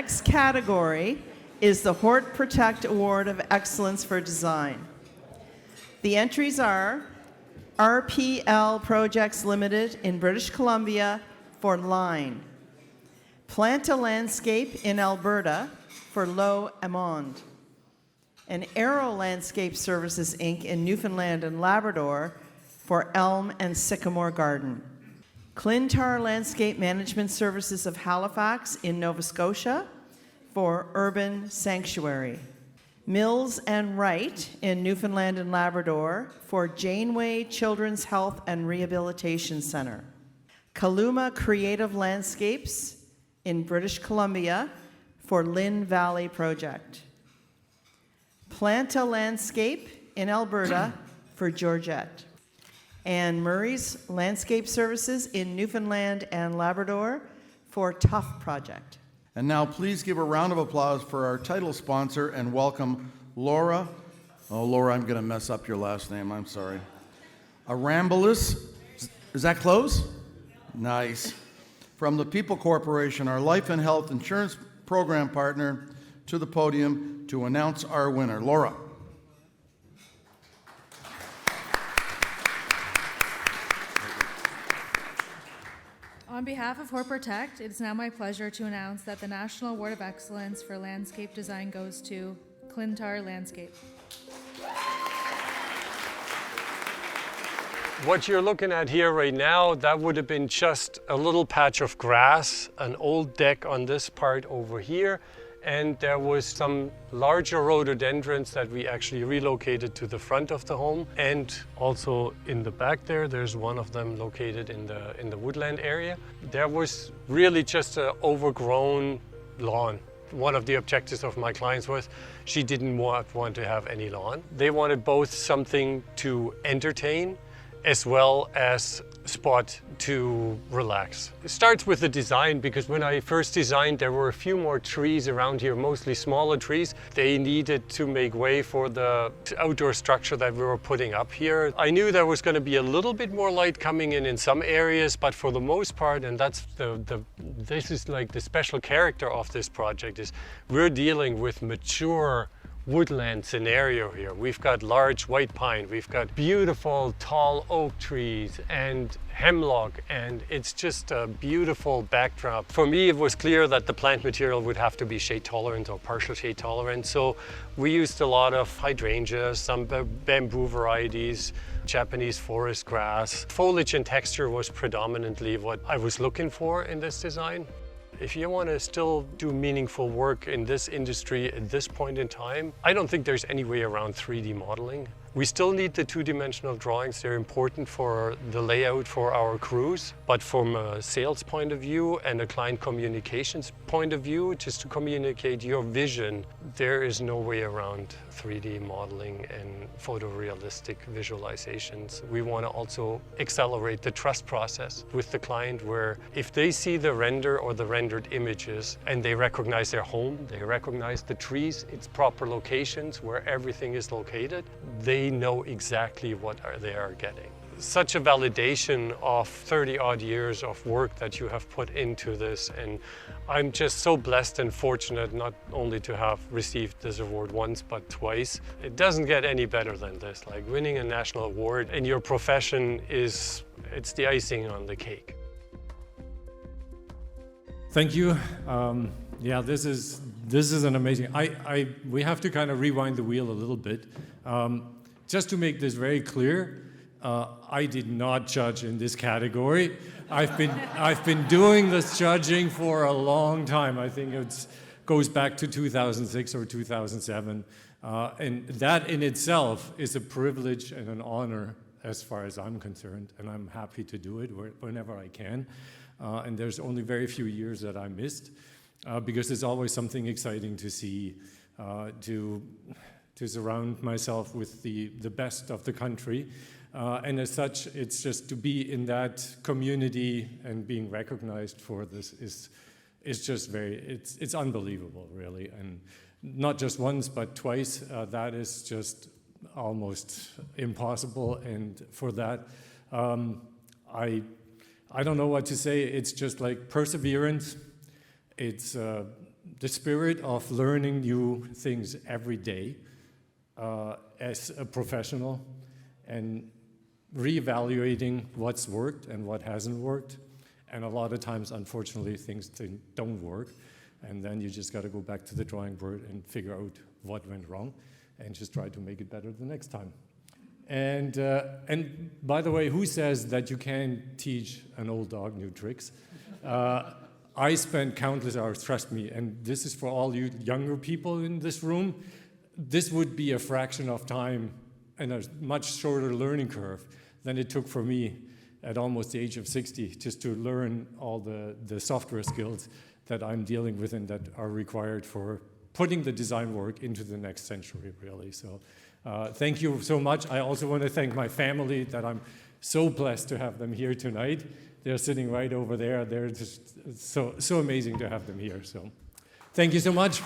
next category is the HortProtect Award of Excellence for Design. The entries are RPL Projects Limited in British Columbia for Line, Planta Landscape in Alberta for Low Amond, and Aero Landscape Services Inc. in Newfoundland and Labrador for Elm and Sycamore Garden, Clintar Landscape Management Services of Halifax in Nova Scotia for Urban Sanctuary, Mills and Wright in Newfoundland and Labrador for Janeway Children's Health and Rehabilitation Center, Kaluma Creative Landscapes in British Columbia for Lynn Valley Project, Planta Landscape in Alberta for Georgette, and Murray's Landscape Services in Newfoundland and Labrador for Tough Project. And now please give a round of applause for our title sponsor and welcome Laura. Oh, Laura, I'm going to mess up your last name. I'm sorry. Arambulis. Is that close? Nice. From the People Corporation, our life and health insurance program partner, to the podium to announce our winner. Laura. On behalf of HortProtect, it is now my pleasure to announce that the National Award of Excellence for Landscape Design goes to Clintar Landscape. What you're looking at here right now, that would have been just a little patch of grass, an old deck on this part over here, and there was some larger rhododendrons that we actually relocated to the front of the home. And also in the back there, there's one of them located in the woodland area. There was really just an overgrown lawn. One of the objectives of my clients was she didn't want to have any lawn. They wanted both something to entertain as well as spot to relax. It starts with the design, because when I first designed, there were a few more trees around here, mostly smaller trees. They needed to make way for the outdoor structure that we were putting up here. I knew there was going to be a little bit more light coming in some areas, but for the most part, and that's this is like the special character of this project, is we're dealing with mature woodland scenario here. We've got large white pine, we've got beautiful tall oak trees and hemlock, and it's just a beautiful backdrop. For me, it was clear that the plant material would have to be shade tolerant or partial shade tolerant, so we used a lot of hydrangeas, some bamboo varieties, Japanese forest grass. Foliage and texture was predominantly what I was looking for in this design. If you want to still do meaningful work in this industry at this point in time, I don't think there's any way around 3D modeling. We still need the two-dimensional drawings. They're important for the layout for our crews, but from a sales point of view and a client communications point of view, just to communicate your vision, there is no way around 3D modeling and photorealistic visualizations. We want to also accelerate the trust process with the client, where if they see the render or the rendered images and they recognize their home, they recognize the trees, its proper locations, where everything is located, they know exactly what they are getting. Such a validation of 30-odd years of work that you have put into this, and I'm just so blessed and fortunate not only to have received this award once but twice. It doesn't get any better than this. Like, winning a national award in your profession it's the icing on the cake. Thank you. Yeah, this is an amazing. We have to kind of rewind the wheel a little bit. Just to make this very clear, I did not judge in this category. I've been doing this judging for a long time. I think it goes back to 2006 or 2007, and that in itself is a privilege and an honor as far as I'm concerned, and I'm happy to do it whenever I can. And there's only very few years that I missed, because there's always something exciting to see, to surround myself with the best of the country. And as such, it's just to be in that community and being recognized for this is just it's unbelievable, really. And not just once, but twice. That is just almost impossible. And for that, I don't know what to say. It's just like perseverance. It's the spirit of learning new things every day as a professional and reevaluating what's worked and what hasn't worked. And a lot of times, unfortunately, things don't work. And then you just got to go back to the drawing board and figure out what went wrong and just try to make it better the next time. And by the way, who says that you can't teach an old dog new tricks? I spent countless hours, trust me, and this is for all you younger people in this room, this would be a fraction of time and a much shorter learning curve than it took for me at almost the age of 60 just to learn all the software skills that I'm dealing with and that are required for putting the design work into the next century, really. So thank you so much. I also want to thank my family that I'm so blessed to have them here tonight. They're sitting right over there. They're just so amazing to have them here. So thank you so much.